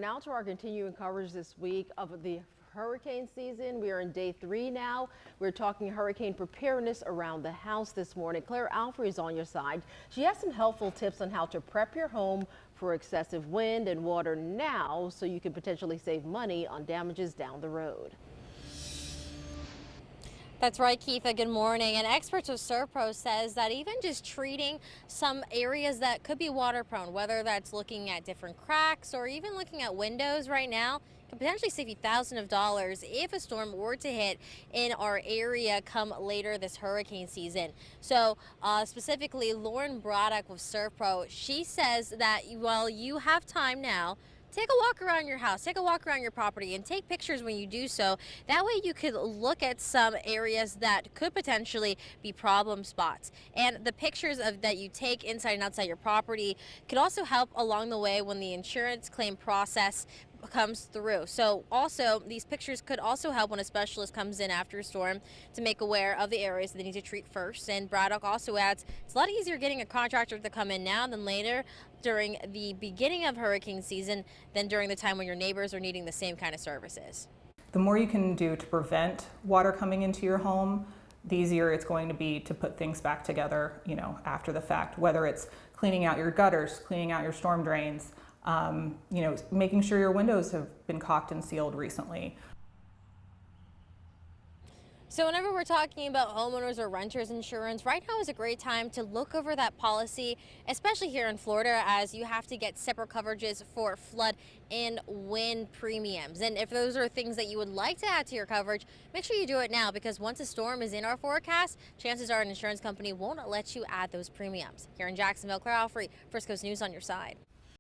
Now to our continuing coverage this week of the hurricane season. We are in day 3 now. We're talking hurricane preparedness around the house this morning. Claire Alfrey is on your side. She has some helpful tips on how to prep your home for excessive wind and water now so you can potentially save money on damages down the road. That's right, Keitha. Good morning. And experts with Servpro says that even just treating some areas that could be water prone, whether that's looking at different cracks or even looking at windows right now, can potentially save you thousands of dollars if a storm were to hit in our area come later this hurricane season. So specifically, Braddock with Servpro, she says that while you have time now, take a walk around your house, take a walk around your property, and take pictures when you do so. That way you could look at some areas that could potentially be problem spots. And the pictures that you take inside and outside your property could also help along the way when the insurance claim process comes through. So also these pictures could also help when a specialist comes in after a storm to make aware of the areas that they need to treat first. And Braddock also adds it's a lot easier getting a contractor to come in now than later during the beginning of hurricane season than during the time when your neighbors are needing the same kind of services. The more you can do to prevent water coming into your home, the easier it's going to be to put things back together, after the fact, whether it's cleaning out your gutters, cleaning out your storm drains, making sure your windows have been caulked and sealed recently. So whenever we're talking about homeowners or renters insurance, right now is a great time to look over that policy, especially here in Florida, as you have to get separate coverages for flood and wind premiums. And if those are things that you would like to add to your coverage, make sure you do it now, because once a storm is in our forecast, chances are an insurance company won't let you add those premiums. Here in Jacksonville, Claire Alfrey, First Coast News on your side.